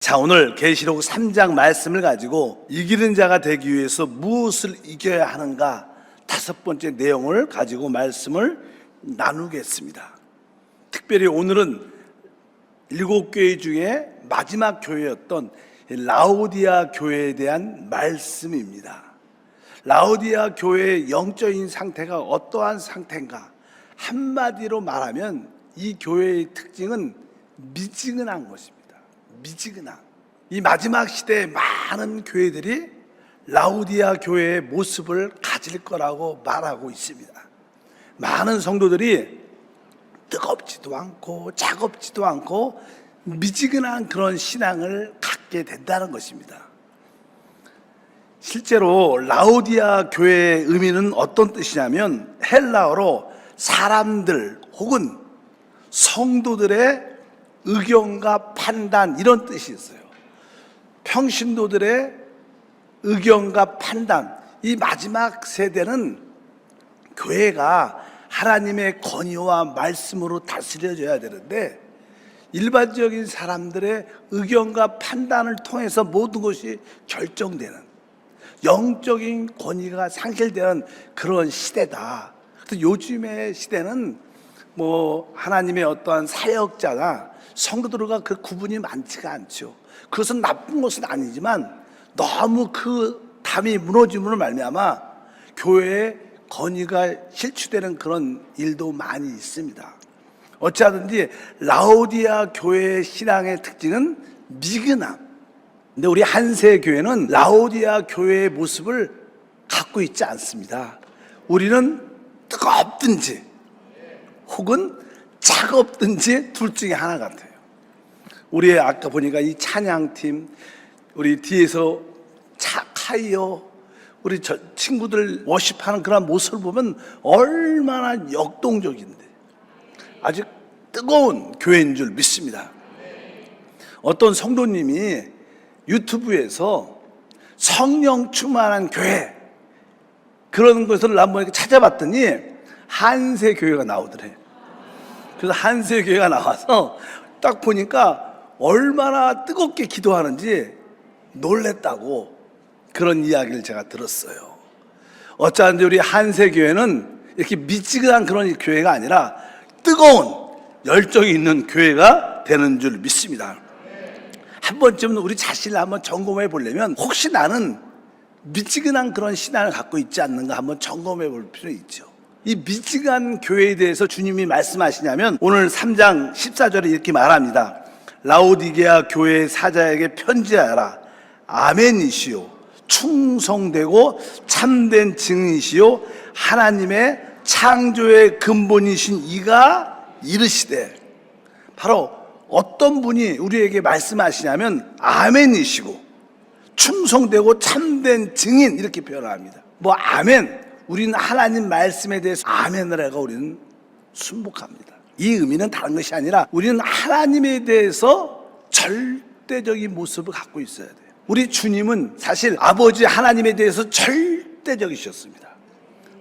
자, 오늘 계시록 3장 말씀을 가지고 이기는 자가 되기 위해서 무엇을 이겨야 하는가, 5번째 내용을 가지고 말씀을 나누겠습니다. 특별히 오늘은 7교회 중에 마지막 교회였던 라오디아 교회에 대한 말씀입니다. 라오디아 교회의 영적인 상태가 어떠한 상태인가? 한마디로 말하면 이 교회의 특징은 미지근한 것입니다. 미지근함. 이 마지막 시대에 많은 교회들이 라오디아 교회의 모습을 가질 거라고 말하고 있습니다. 많은 성도들이 뜨겁지도 않고 차갑지도 않고 미지근한 그런 신앙을 갖게 된다는 것입니다. 실제로 라오디아 교회의 의미는 어떤 뜻이냐면 헬라어로 사람들 혹은 성도들의 의견과 판단, 이런 뜻이 있어요. 평신도들의 의견과 판단. 이 마지막 세대는 교회가 하나님의 권위와 말씀으로 다스려져야 되는데, 일반적인 사람들의 의견과 판단을 통해서 모든 것이 결정되는, 영적인 권위가 상실되는 그런 시대다. 요즘의 시대는 하나님의 어떠한 사역자나 성도들과 그 구분이 많지가 않죠. 그것은 나쁜 것은 아니지만 너무 그 담이 무너짐으로 말미암아 교회의 권위가 실추되는 그런 일도 많이 있습니다. 어찌하든지 라오디아 교회의 신앙의 특징은 미근함. 근데 우리 한세교회는 라오디아 교회의 모습을 갖고 있지 않습니다. 우리는 뜨겁든지 혹은 차갑든지 둘 중에 하나 같아요. 우리 아까 보니까 이 찬양팀, 우리 뒤에서 카이어, 우리 친구들 워십하는 그런 모습을 보면 얼마나 역동적인데 아주 뜨거운 교회인 줄 믿습니다. 어떤 성도님이 유튜브에서 성령 충만한 교회, 그런 것을 한번 이렇게 찾아봤더니 한세교회가 나오더래. 그래서 한세교회가 나와서 딱 보니까 얼마나 뜨겁게 기도하는지 놀랬다고 그런 이야기를 제가 들었어요. 어쩌는지 우리 한세교회는 이렇게 미지근한 그런 교회가 아니라 뜨거운 열정이 있는 교회가 되는 줄 믿습니다. 한 번쯤은 우리 자신을 한번 점검해 보려면, 혹시 나는 미지근한 그런 신앙을 갖고 있지 않는가 한번 점검해 볼 필요 있죠. 이 미지근한 교회에 대해서 주님이 말씀하시냐면 오늘 3장 14절에 이렇게 말합니다. 라오디게아 교회 사자에게 편지하라. 아멘이시요 충성되고 참된 증인이시요 하나님의 창조의 근본이신 이가 이르시되. 바로 어떤 분이 우리에게 말씀하시냐면 아멘이시고 충성되고 참된 증인, 이렇게 표현합니다. 아멘, 우리는 하나님 말씀에 대해서 아멘을 해가 우리는 순복합니다. 이 의미는 다른 것이 아니라 우리는 하나님에 대해서 절대적인 모습을 갖고 있어야 돼요. 우리 주님은 사실 아버지 하나님에 대해서 절대적이셨습니다.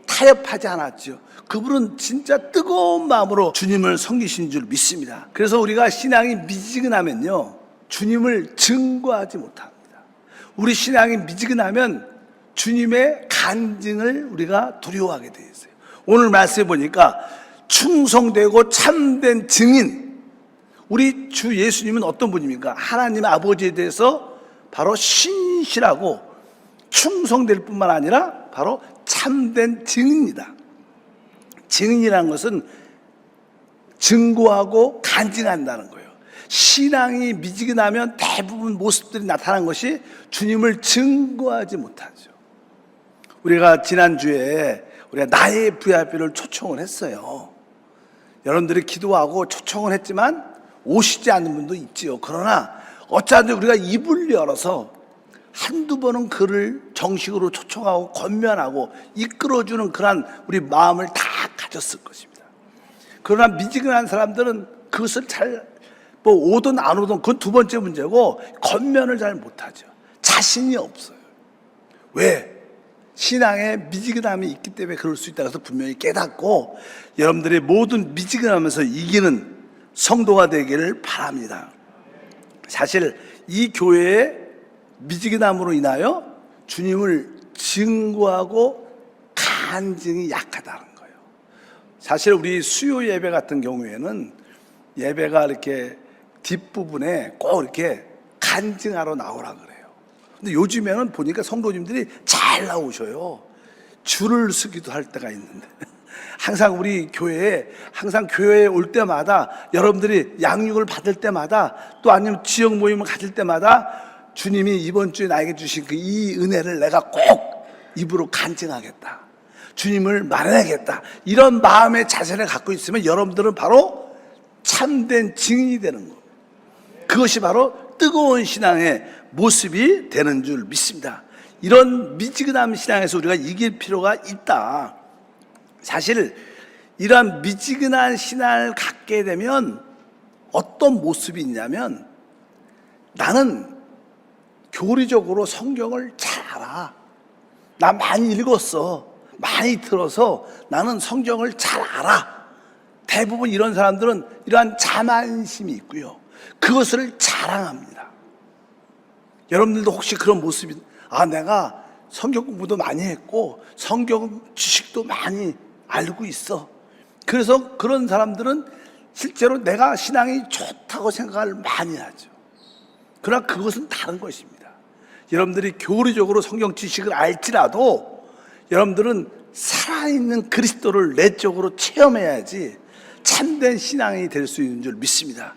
타협하지 않았죠. 그분은 진짜 뜨거운 마음으로 주님을 섬기신 줄 믿습니다. 그래서 우리가 신앙이 미지근하면요, 주님을 증거하지 못합니다. 우리 신앙이 미지근하면 주님의 간증을 우리가 두려워하게 되어 있어요. 오늘 말씀해 보니까 충성되고 참된 증인, 우리 주 예수님은 어떤 분입니까? 하나님 아버지에 대해서 바로 신실하고 충성될 뿐만 아니라 바로 참된 증인이다. 증인이라는 것은 증거하고 간증한다는 거예요. 신앙이 미지근하면 대부분 모습들이 나타난 것이 주님을 증거하지 못하죠. 우리가 지난주에 우리가 나의 VIP를 초청을 했어요. 여러분들이 기도하고 초청을 했지만 오시지 않는 분도 있지요. 그러나 어쩌든지 우리가 입을 열어서 한두 번은 그를 정식으로 초청하고 권면하고 이끌어주는 그런 우리 마음을 다 가졌을 것입니다. 그러나 미지근한 사람들은 그것을 잘 오든 안 오든 그건 두 번째 문제고, 권면을 잘 못하죠. 자신이 없어요. 왜? 신앙에 미지근함이 있기 때문에 그럴 수 있다고 해서 분명히 깨닫고 여러분들이 모든 미지근하면서 이기는 성도가 되기를 바랍니다. 사실 이 교회의 미지근함으로 인하여 주님을 증거하고 간증이 약하다는 거예요. 사실 우리 수요 예배 같은 경우에는 예배가 이렇게 뒷부분에 꼭 이렇게 간증하러 나오라 그래요. 근데 요즘에는 보니까 성도님들이 잘 나오셔요. 줄을 서기도 할 때가 있는데 항상 우리 교회에 교회에 올 때마다 여러분들이 양육을 받을 때마다 또 아니면 지역 모임을 가질 때마다 주님이 이번 주에 나에게 주신 그 이 은혜를 내가 꼭 입으로 간증하겠다, 주님을 말해야겠다, 이런 마음의 자세를 갖고 있으면 여러분들은 바로 참된 증인이 되는 거예요. 그것이 바로 뜨거운 신앙의 모습이 되는 줄 믿습니다. 이런 미지근한 신앙에서 우리가 이길 필요가 있다. 사실 이러한 미지근한 신앙을 갖게 되면 어떤 모습이 있냐면, 나는 교리적으로 성경을 잘 알아, 나 많이 읽었어, 많이 들어서 나는 성경을 잘 알아. 대부분 이런 사람들은 이러한 자만심이 있고요, 그것을 자랑합니다. 여러분들도 혹시 그런 모습이, 내가 성경 공부도 많이 했고 성경 지식도 많이 알고 있어, 그래서 그런 사람들은 실제로 내가 신앙이 좋다고 생각을 많이 하죠. 그러나 그것은 다른 것입니다. 여러분들이 교리적으로 성경 지식을 알지라도 여러분들은 살아있는 그리스도를 내적으로 체험해야지 참된 신앙이 될 수 있는 줄 믿습니다.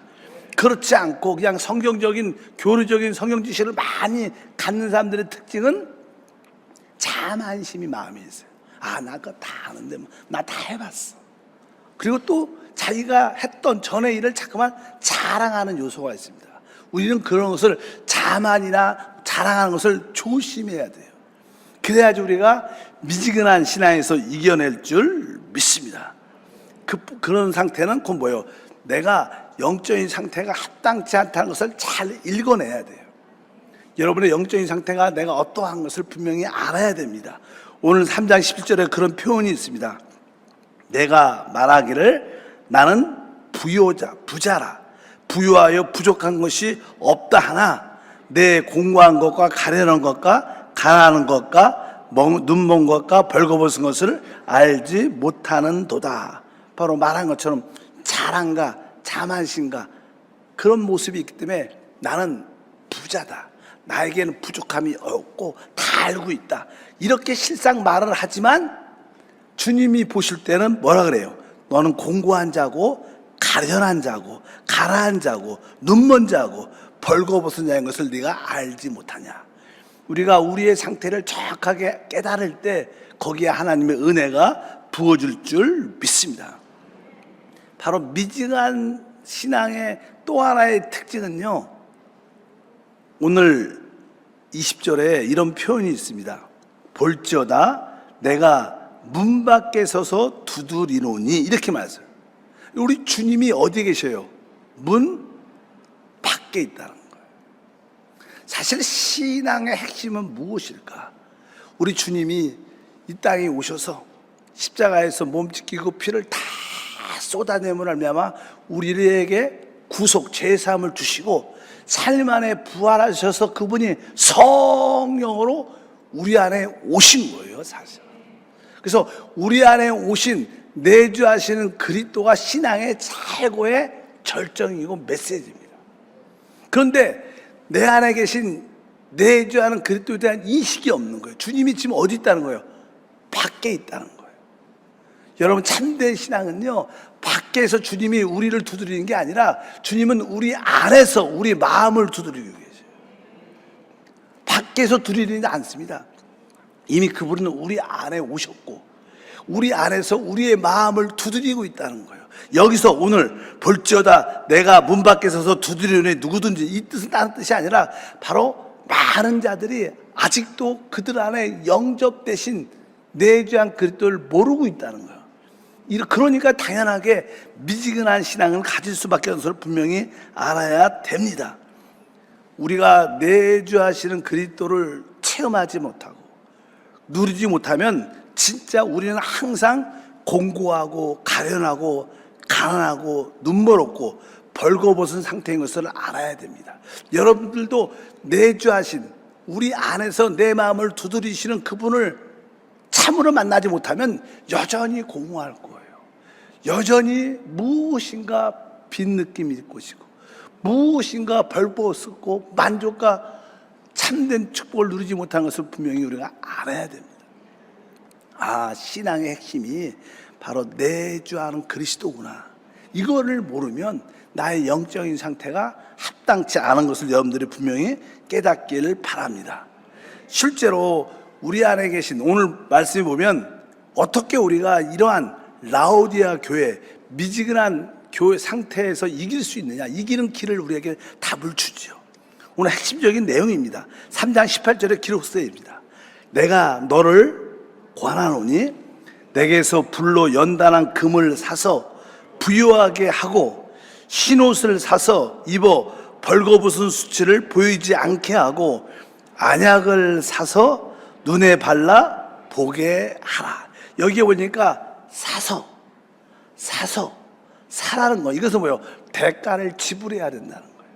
그렇지 않고 그냥 성경적인 교리적인 성경 지식을 많이 갖는 사람들의 특징은 자만심이 마음에 있어요. 나 그거 다 아는데 나 다 해봤어. 그리고 또 자기가 했던 전의 일을 자꾸만 자랑하는 요소가 있습니다. 우리는 그런 것을 자만이나 자랑하는 것을 조심해야 돼요. 그래야지 우리가 미지근한 신앙에서 이겨낼 줄 믿습니다. 그런 상태는 곧 뭐예요? 내가 영적인 상태가 합당치 않다는 것을 잘 읽어내야 돼요. 여러분의 영적인 상태가 내가 어떠한 것을 분명히 알아야 됩니다. 오늘 3장 11절에 그런 표현이 있습니다. 내가 말하기를 나는 부자라, 부유하여 부족한 것이 없다 하나 내 공고한 것과 가련한 것과 가난한 것과 눈먼 것과 벌거벗은 것을 알지 못하는 도다. 바로 말한 것처럼 자랑과 자만심과 그런 모습이 있기 때문에 나는 부자다, 나에게는 부족함이 없고 다 알고 있다, 이렇게 실상 말을 하지만 주님이 보실 때는 뭐라 그래요? 너는 공고한 자고 가련한 자고 가라한 자고 눈먼 자고 벌거벗은 자인 것을 네가 알지 못하냐. 우리가 우리의 상태를 정확하게 깨달을 때 거기에 하나님의 은혜가 부어줄 줄 믿습니다. 바로 미지근한 신앙의 또 하나의 특징은요, 오늘 20절에 이런 표현이 있습니다. 볼지어다 내가 문 밖에 서서 두드리노니, 이렇게 말했어요. 우리 주님이 어디에 계셔요? 문 밖에 있다는 거예요. 사실 신앙의 핵심은 무엇일까? 우리 주님이 이 땅에 오셔서 십자가에서 몸 찢기고 피를 다 쏟아내므로 말미암아 우리에게 구속 죄사함을 주시고 삶 안에 부활하셔서 그분이 성령으로 우리 안에 오신 거예요, 사실. 그래서 우리 안에 오신 내주하시는 그리스도가 신앙의 최고의 절정이고 메시지입니다. 그런데 내 안에 계신 내주하는 그리스도에 대한 인식이 없는 거예요. 주님이 지금 어디 있다는 거예요? 밖에 있다는 거예요. 여러분, 참된 신앙은요, 밖에서 주님이 우리를 두드리는 게 아니라 주님은 우리 안에서 우리 마음을 두드리고 계세요. 밖에서 두드리지 않습니다. 이미 그분은 우리 안에 오셨고 우리 안에서 우리의 마음을 두드리고 있다는 거예요. 여기서 오늘 볼지어다 내가 문 밖에 서서 두드리는 누구든지, 이 뜻은 다른 뜻이 아니라 바로 많은 자들이 아직도 그들 안에 영접되신 내주한 그리스도를 모르고 있다는 거예요. 그러니까 당연하게 미지근한 신앙을 가질 수밖에 없는 것을 분명히 알아야 됩니다. 우리가 내주하시는 그리스도를 체험하지 못하고 누리지 못하면 진짜 우리는 항상 공고하고 가련하고 가난하고 눈멀었고 벌거벗은 상태인 것을 알아야 됩니다. 여러분들도 내주하신 우리 안에서 내 마음을 두드리시는 그분을 참으로 만나지 못하면 여전히 공허할 거예요. 여전히 무엇인가 빈 느낌이 있을 것이고, 무엇인가 벌거벗고 만족과 참된 축복을 누리지 못한 것을 분명히 우리가 알아야 됩니다. 신앙의 핵심이 바로 내주하는 그리스도구나. 이거를 모르면 나의 영적인 상태가 합당치 않은 것을 여러분들이 분명히 깨닫기를 바랍니다. 실제로 우리 안에 계신 오늘 말씀에 보면 어떻게 우리가 이러한 라오디아 교회, 미지근한 교회 상태에서 이길 수 있느냐, 이기는 길을 우리에게 답을 주지요. 오늘 핵심적인 내용입니다. 3장 18절에 기록되어 있습니다. 내가 너를 권하노니 내게서 불로 연단한 금을 사서 부유하게 하고 흰옷을 사서 입어 벌거벗은 수치를 보이지 않게 하고 안약을 사서 눈에 발라 보게 하라. 여기에 보니까 사라는 거, 이것은 뭐예요? 대가를 지불해야 된다는 거예요.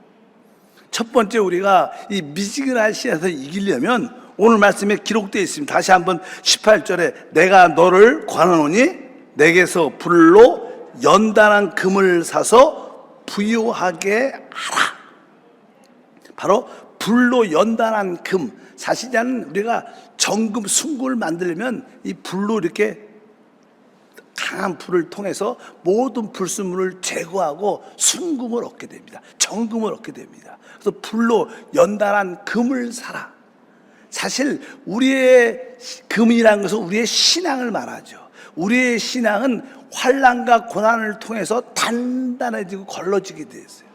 첫 번째, 우리가 이 미지근한 시에서 이기려면 오늘 말씀에 기록되어 있습니다. 다시 한번 18절에 내가 너를 권하노니 내게서 불로 연단한 금을 사서 부유하게 하라. 바로 불로 연단한 금, 사실은 우리가 정금, 순금을 만들려면 이 불로 이렇게 강한 불을 통해서 모든 불순물을 제거하고 순금을 얻게 됩니다. 정금을 얻게 됩니다. 그래서 불로 연단한 금을 사라. 사실 우리의 금이라는 것은 우리의 신앙을 말하죠. 우리의 신앙은 환난과 고난을 통해서 단단해지고 걸러지게 되어 있어요.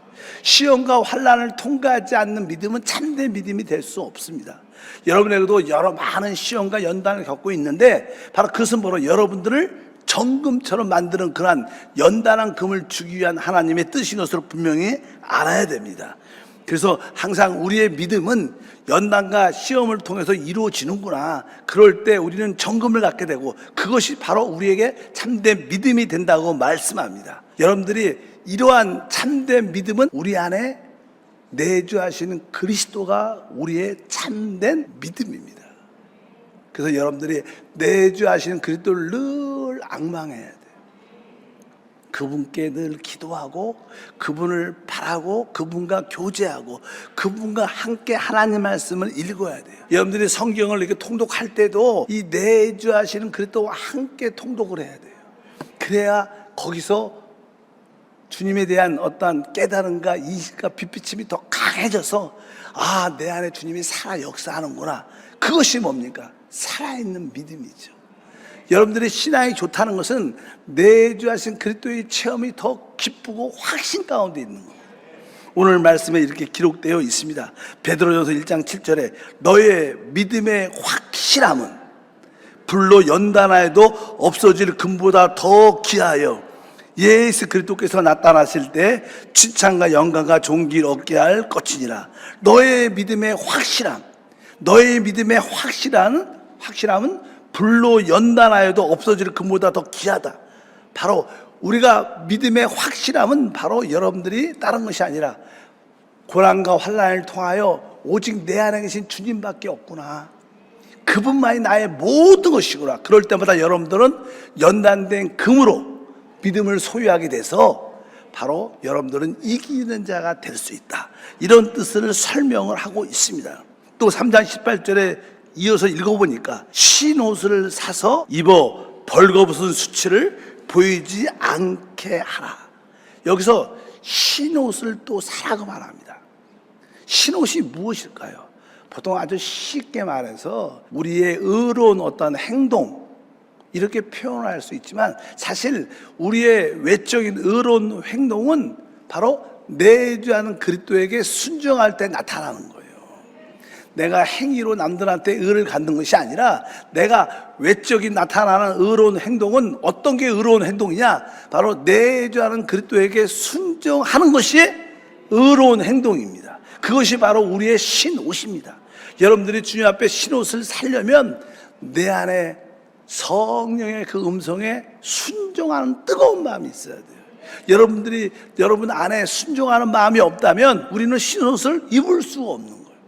시험과 환난을 통과하지 않는 믿음은 참된 믿음이 될 수 없습니다. 여러분에게도 여러 많은 시험과 연단을 겪고 있는데 바로 그것은 바로 여러분들을 정금처럼 만드는 그러한 연단한 금을 주기 위한 하나님의 뜻인 것을 분명히 알아야 됩니다. 그래서 항상 우리의 믿음은 연단과 시험을 통해서 이루어지는구나. 그럴 때 우리는 정금을 갖게 되고 그것이 바로 우리에게 참된 믿음이 된다고 말씀합니다. 여러분들이 이러한 참된 믿음은 우리 안에 내주하시는 그리스도가 우리의 참된 믿음입니다. 그래서 여러분들이 내주하시는 그리스도를 늘 앙망해야 돼요. 그분께 늘 기도하고 그분을 바라고 그분과 교제하고 그분과 함께 하나님 말씀을 읽어야 돼요. 여러분들이 성경을 이렇게 통독할 때도 이 내주하시는 그리스도와 함께 통독을 해야 돼요. 그래야 거기서 주님에 대한 어떠한 깨달음과 인식과 빛비침이 더 강해져서 내 안에 주님이 살아 역사하는구나. 그것이 뭡니까? 살아있는 믿음이죠. 여러분들의 신앙이 좋다는 것은 내주하신 그리스도의 체험이 더 기쁘고 확신 가운데 있는 겁니다. 오늘 말씀에 이렇게 기록되어 있습니다. 베드로전서 1장 7절에 너의 믿음의 확실함은 불로 연단하여도 없어질 금보다 더 귀하여 예수 그리스도께서 나타나실 때 칭찬과 영광과 존귀를 얻게 할 것이니라. 너의 믿음의 확실함, 너의 믿음의 확실함은 불로 연단하여도 없어질 금보다 더 귀하다. 바로 우리가 믿음의 확실함은 바로 여러분들이 다른 것이 아니라 고난과 환난을 통하여 오직 내 안에 계신 주님밖에 없구나. 그분만이 나의 모든 것이구나. 그럴 때마다 여러분들은 연단된 금으로 믿음을 소유하게 돼서 바로 여러분들은 이기는 자가 될 수 있다. 이런 뜻을 설명을 하고 있습니다. 또 3장 18절에 이어서 읽어보니까 흰옷을 사서 입어 벌거벗은 수치를 보이지 않게 하라. 여기서 흰옷을 또 사라고 말합니다. 흰옷이 무엇일까요? 보통 아주 쉽게 말해서 우리의 의로운 어떤 행동 이렇게 표현할 수 있지만 사실 우리의 외적인 의로운 행동은 바로 내주하는 그리스도에게 순종할 때 나타나는 거예요. 내가 행위로 남들한테 의를 갖는 것이 아니라 내가 외적인 나타나는 의로운 행동은 어떤 게 의로운 행동이냐? 바로 내주하는 그리스도에게 순종하는 것이 의로운 행동입니다. 그것이 바로 우리의 흰옷입니다. 여러분들이 주님 앞에 흰옷을 살려면 내 안에 성령의 그 음성에 순종하는 뜨거운 마음이 있어야 돼요. 여러분들이 여러분 안에 순종하는 마음이 없다면 우리는 흰옷을 입을 수가 없는 거예요.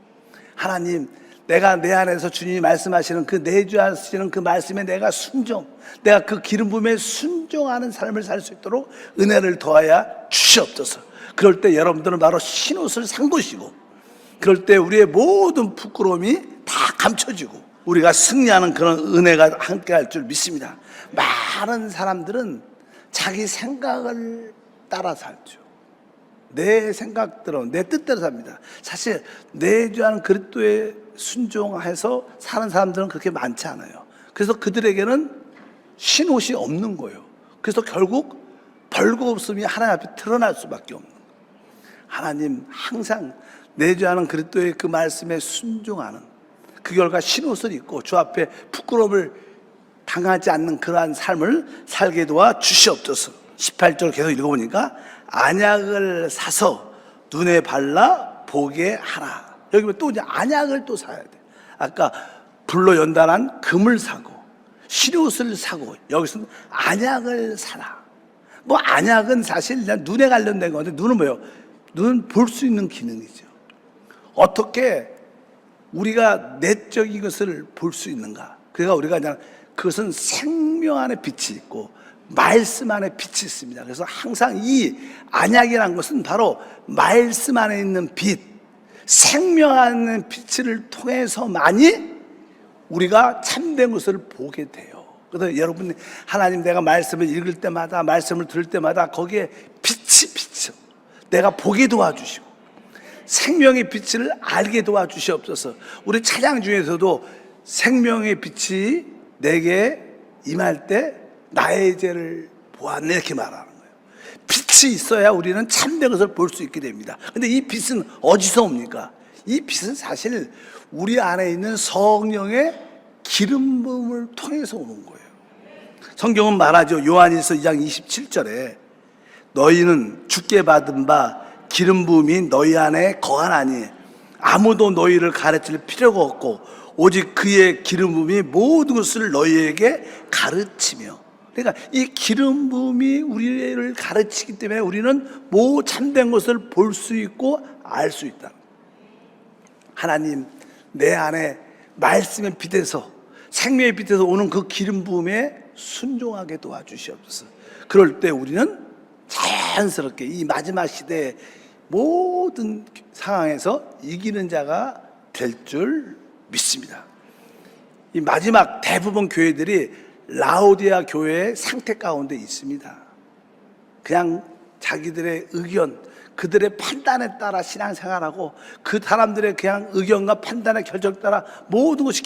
하나님, 내가 내 안에서 주님이 말씀하시는 그 내주하시는 그 말씀에 내가 내가 그 기름 부음에 순종하는 삶을 살 수 있도록 은혜를 더하여 주시옵소서. 그럴 때 여러분들은 바로 흰옷을 산 것이고, 그럴 때 우리의 모든 부끄러움이 다 감춰지고 우리가 승리하는 그런 은혜가 함께 할 줄 믿습니다. 많은 사람들은 자기 생각을 따라 살죠. 내 생각대로, 내 뜻대로 삽니다. 사실 내주하는 그리스도에 순종해서 사는 사람들은 그렇게 많지 않아요. 그래서 그들에게는 흰옷이 없는 거예요. 그래서 결국 벌거벗음이 하나님 앞에 드러날 수밖에 없는 거예요. 하나님, 항상 내주하는 그리스도의 그 말씀에 순종하는 그 결과 흰옷을 입고 주 앞에 부끄러움을 당하지 않는 그러한 삶을 살게 도와 주시옵소서. 18절 계속 읽어보니까 안약을 사서 눈에 발라 보게 하라. 여기 또 이제 안약을 또 사야 돼. 아까 불로 연단한 금을 사고 흰옷을 사고, 여기서는 안약을 사라. 뭐 안약은 사실 그냥 눈에 관련된 건데, 눈은 뭐예요? 눈은 볼 수 있는 기능이죠. 어떻게 우리가 내적인 것을 볼 수 있는가? 그러니까 우리가 그냥 그것은 생명 안에 빛이 있고 말씀 안에 빛이 있습니다. 그래서 항상 이 안약이라는 것은 바로 말씀 안에 있는 빛, 생명 안에 있는 빛을 통해서만이 우리가 참된 것을 보게 돼요. 그래서 여러분, 하나님, 내가 말씀을 읽을 때마다, 말씀을 들을 때마다 거기에 빛이 비쳐 내가 보게 도와주시고 생명의 빛을 알게 도와주시옵소서. 우리 찬양 중에서도 생명의 빛이 내게 임할 때 나의 죄를 보았네, 이렇게 말하는 거예요. 빛이 있어야 우리는 참된 것을 볼 수 있게 됩니다. 근데 이 빛은 어디서 옵니까? 이 빛은 사실 우리 안에 있는 성령의 기름 부음을 통해서 오는 거예요. 성경은 말하죠. 요한일서 2장 27절에 너희는 주께 받은 바 기름 부음이 너희 안에 거하나니 아무도 너희를 가르칠 필요가 없고 오직 그의 기름 부음이 모든 것을 너희에게 가르치며. 그러니까 이 기름 부음이 우리를 가르치기 때문에 우리는 뭐 참된 것을 볼 수 있고 알 수 있다. 하나님, 내 안에 말씀의 빛에서, 생명의 빛에서 오는 그 기름 부음에 순종하게 도와주시옵소서. 그럴 때 우리는 자연스럽게 이 마지막 시대의 모든 상황에서 이기는 자가 될 줄 믿습니다. 이 마지막 대부분 교회들이 라오디아 교회의 상태 가운데 있습니다. 그냥 자기들의 의견, 그들의 판단에 따라 신앙생활하고 그 사람들의 그냥 의견과 판단의 결정 따라 모든 것이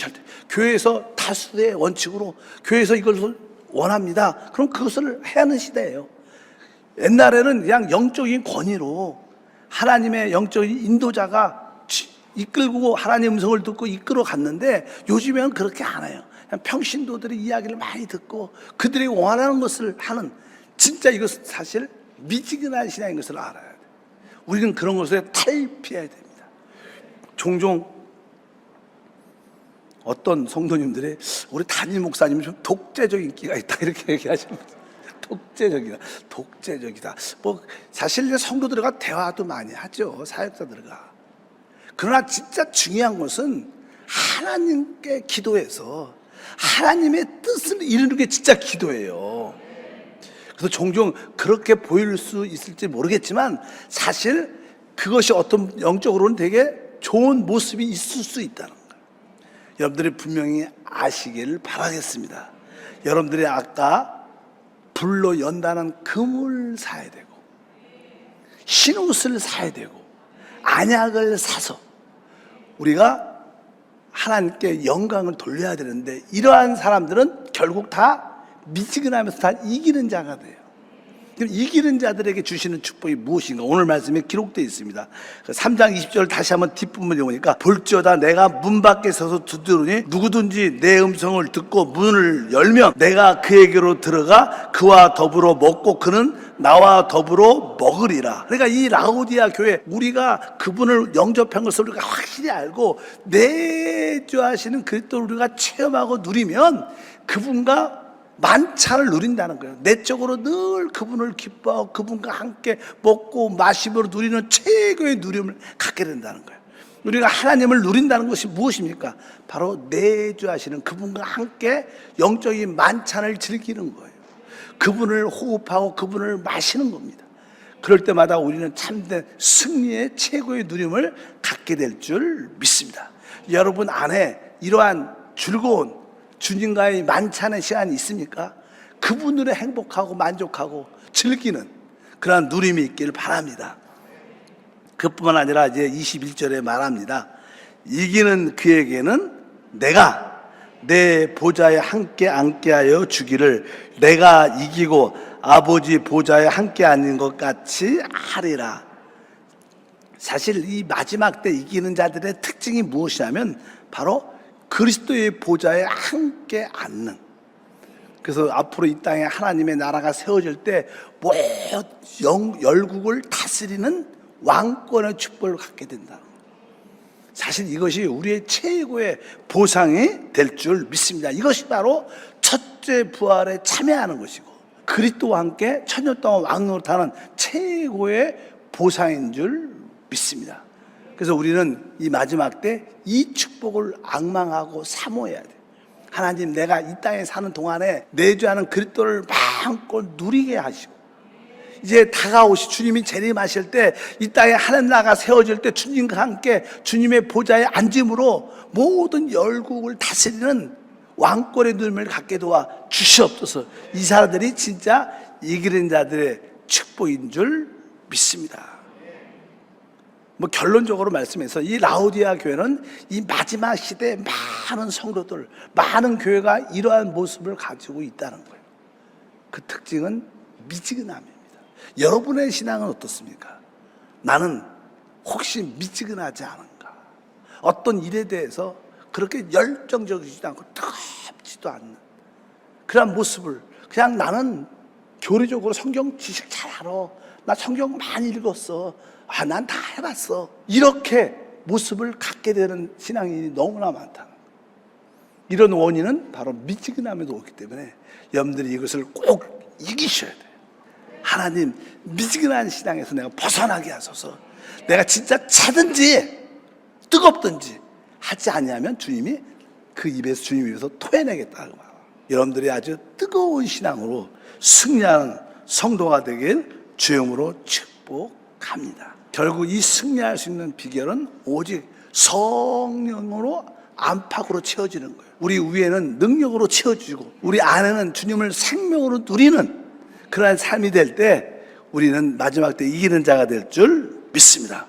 교회에서 다수의 원칙으로 교회에서 이걸 원합니다. 그럼 그것을 해야 하는 시대예요. 옛날에는 그냥 영적인 권위로 하나님의 영적인 인도자가 이끌고 하나님의 음성을 듣고 이끌어 갔는데, 요즘에는 그렇게 안 해요. 그냥 평신도들의 이야기를 많이 듣고 그들이 원하는 것을 하는, 진짜 이것은 사실 미지근한 신앙인 것을 알아야 돼요. 우리는 그런 것에 탈피해야 됩니다. 종종 어떤 성도님들이 우리 담임 목사님은 좀 독재적인 인기가 있다 이렇게 얘기하십니다. 독재적이다. 뭐 사실 성도들과 대화도 많이 하죠, 사역자들과. 그러나 진짜 중요한 것은 하나님께 기도해서 하나님의 뜻을 이루는 게 진짜 기도예요. 그래서 종종 그렇게 보일 수 있을지 모르겠지만 사실 그것이 어떤 영적으로는 되게 좋은 모습이 있을 수 있다는 거예요. 여러분들이 분명히 아시기를 바라겠습니다. 여러분들이 아까 불로 연단한 금을 사야 되고 흰옷을 사야 되고 안약을 사서 우리가 하나님께 영광을 돌려야 되는데, 이러한 사람들은 결국 다 미지근하면서 다 이기는 자가 돼요. 그럼 이기는 자들에게 주시는 축복이 무엇인가? 오늘 말씀에 기록되어 있습니다. 3장 20절 다시 한번 뒷부분 읽으니까 볼지어다 내가 문 밖에 서서 두드리니 누구든지 내 음성을 듣고 문을 열면 내가 그에게로 들어가 그와 더불어 먹고 그는 나와 더불어 먹으리라. 그러니까 이 라오디아 교회, 우리가 그분을 영접한 것을 우리가 확실히 알고 내주하시는 그리스도를 우리가 체험하고 누리면 그분과 만찬을 누린다는 거예요. 내적으로 늘 그분을 기뻐하고 그분과 함께 먹고 마시므로 누리는 최고의 누림을 갖게 된다는 거예요. 우리가 하나님을 누린다는 것이 무엇입니까? 바로 내주하시는 그분과 함께 영적인 만찬을 즐기는 거예요. 그분을 호흡하고 그분을 마시는 겁니다. 그럴 때마다 우리는 참된 승리의 최고의 누림을 갖게 될 줄 믿습니다. 여러분 안에 이러한 즐거운 주님과의 만찬의 시간이 있습니까? 그분으로 행복하고 만족하고 즐기는 그러한 누림이 있기를 바랍니다. 그뿐만 아니라 이제 21절에 말합니다. 이기는 그에게는 내가 내 보좌에 함께 앉게 하여 주기를 내가 이기고 아버지 보좌에 함께 앉는 것 같이 하리라. 사실 이 마지막 때 이기는 자들의 특징이 무엇이냐면 바로 그리스도의 보좌에 함께 앉는. 그래서 앞으로 이 땅에 하나님의 나라가 세워질 때 모든 열국을 다스리는 왕권의 축복을 갖게 된다. 사실 이것이 우리의 최고의 보상이 될 줄 믿습니다. 이것이 바로 첫째 부활에 참여하는 것이고 그리스도와 함께 천년 동안 왕노릇하는 최고의 보상인 줄 믿습니다. 그래서 우리는 이 마지막 때 이 축복을 앙망하고 사모해야 돼요. 하나님, 내가 이 땅에 사는 동안에 내주하는 그리스도를 마음껏 누리게 하시고 이제 다가오시 주님이 재림하실 때 이 땅에 하나님 나라가 세워질 때 주님과 함께 주님의 보좌에 앉음으로 모든 열국을 다스리는 왕권의 누림을 갖게 도와 주시옵소서. 이 사람들이 진짜 이기는 자들의 축복인 줄 믿습니다. 뭐 결론적으로 말씀해서 이 라오디아 교회는 이 마지막 시대에 많은 성도들, 많은 교회가 이러한 모습을 가지고 있다는 거예요. 그 특징은 미지근함입니다. 여러분의 신앙은 어떻습니까? 나는 혹시 미지근하지 않은가? 어떤 일에 대해서 그렇게 열정적이지도 않고 뜨겁지도 않는 그런 모습을 그냥 나는 교리적으로 성경 지식 잘 알아. 나 성경 많이 읽었어. 난 다 해봤어. 이렇게 모습을 갖게 되는 신앙인이 너무나 많다. 이런 원인은 바로 미지근함에도 오기 때문에 여러분들이 이것을 꼭 이기셔야 돼요. 하나님, 미지근한 신앙에서 내가 벗어나게 하소서. 내가 진짜 차든지 뜨겁든지 하지 않으면 주님이 그 입에서 주님 입에서 토해내겠다고 말해요. 여러분들이 아주 뜨거운 신앙으로 승리하는 성도가 되길 주님으로 축복합니다. 결국 이 승리할 수 있는 비결은 오직 성령으로 안팎으로 채워지는 거예요. 우리 위에는 능력으로 채워지고 우리 안에는 주님을 생명으로 누리는 그러한 삶이 될 때 우리는 마지막 때 이기는 자가 될 줄 믿습니다.